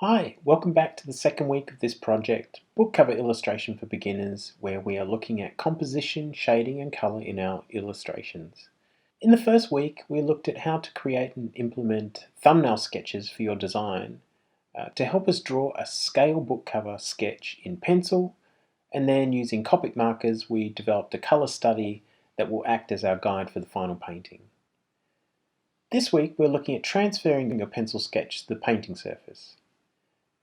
Hi, welcome back to the second week of this project, Book Cover Illustration for Beginners, where we are looking at composition, shading and colour in our illustrations. In the first week, we looked at how to create and implement thumbnail sketches for your design to help us draw a scale book cover sketch in pencil, and then using Copic markers we developed a colour study that will act as our guide for the final painting. This week we're looking at transferring your pencil sketch to the painting surface,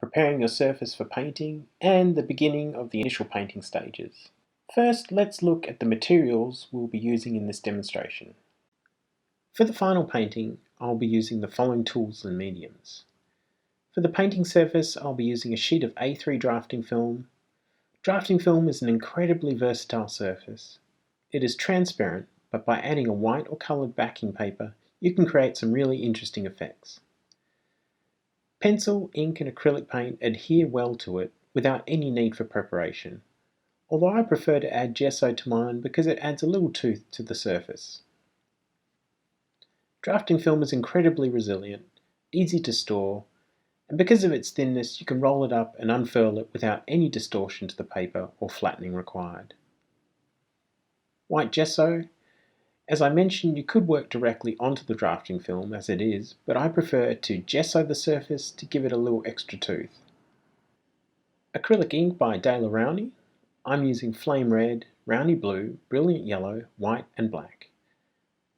preparing your surface for painting, and the beginning of the initial painting stages. First, let's look at the materials we'll be using in this demonstration. For the final painting, I'll be using the following tools and mediums. For the painting surface, I'll be using a sheet of A3 drafting film. Drafting film is an incredibly versatile surface. It is transparent, but by adding a white or coloured backing paper, you can create some really interesting effects. Pencil, ink and acrylic paint adhere well to it without any need for preparation, although I prefer to add gesso to mine because it adds a little tooth to the surface. Drafting film is incredibly resilient, easy to store, and because of its thinness you can roll it up and unfurl it without any distortion to the paper or flattening required. White gesso. As I mentioned, you could work directly onto the drafting film as it is, but I prefer to gesso the surface to give it a little extra tooth. Acrylic ink by Daler Rowney. I'm using flame red, Rowney blue, brilliant yellow, white and black.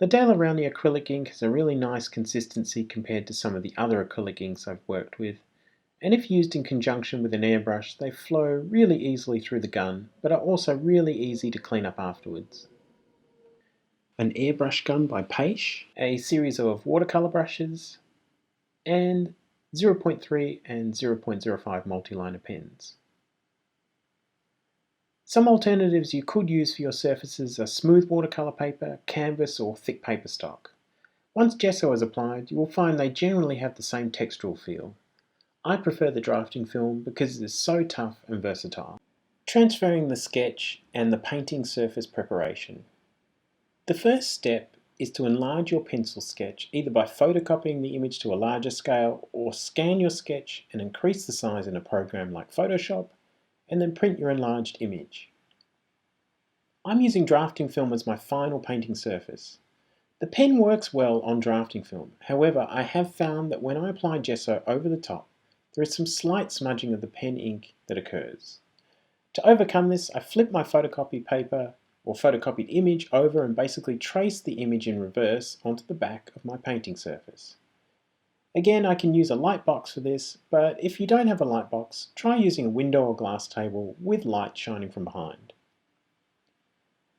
The Daler Rowney acrylic ink has a really nice consistency compared to some of the other acrylic inks I've worked with, and if used in conjunction with an airbrush they flow really easily through the gun, but are also really easy to clean up afterwards. An airbrush gun by Paish, a series of watercolour brushes, and 0.3 and 0.05 multiliner pens. Some alternatives you could use for your surfaces are smooth watercolour paper, canvas or thick paper stock. Once gesso is applied, you will find they generally have the same textural feel. I prefer the drafting film because it is so tough and versatile. Transferring the sketch and the painting surface preparation. The first step is to enlarge your pencil sketch either by photocopying the image to a larger scale or scan your sketch and increase the size in a program like Photoshop and then print your enlarged image. I'm using drafting film as my final painting surface. The pen works well on drafting film, however I have found that when I apply gesso over the top there is some slight smudging of the pen ink that occurs. To overcome this, I flip my photocopy paper or photocopied image over and basically trace the image in reverse onto the back of my painting surface. Again, I can use a light box for this, but if you don't have a light box, try using a window or glass table with light shining from behind.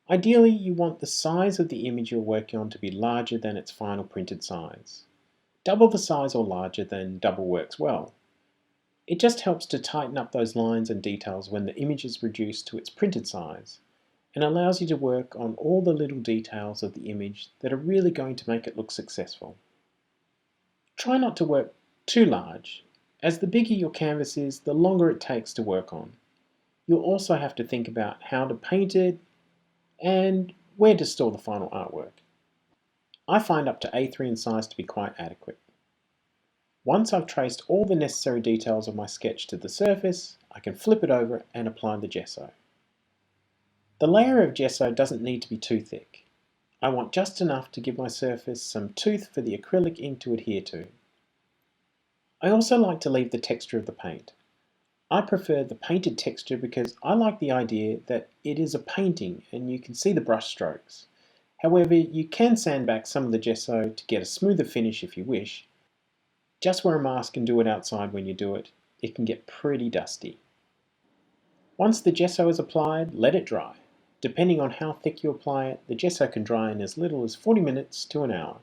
Ideally, you want the size of the image you're working on to be larger than its final printed size. Double the size or larger than double works well. It just helps to tighten up those lines and details when the image is reduced to its printed size, and allows you to work on all the little details of the image that are really going to make it look successful. Try not to work too large, as the bigger your canvas is, the longer it takes to work on. You'll also have to think about how to paint it and where to store the final artwork. I find up to A3 in size to be quite adequate. Once I've traced all the necessary details of my sketch to the surface, I can flip it over and apply the gesso. The layer of gesso doesn't need to be too thick. I want just enough to give my surface some tooth for the acrylic ink to adhere to. I also like to leave the texture of the paint. I prefer the painted texture because I like the idea that it is a painting and you can see the brush strokes. However, you can sand back some of the gesso to get a smoother finish if you wish. Just wear a mask and do it outside when you do it. It can get pretty dusty. Once the gesso is applied, let it dry. Depending on how thick you apply it, the gesso can dry in as little as 40 minutes to an hour.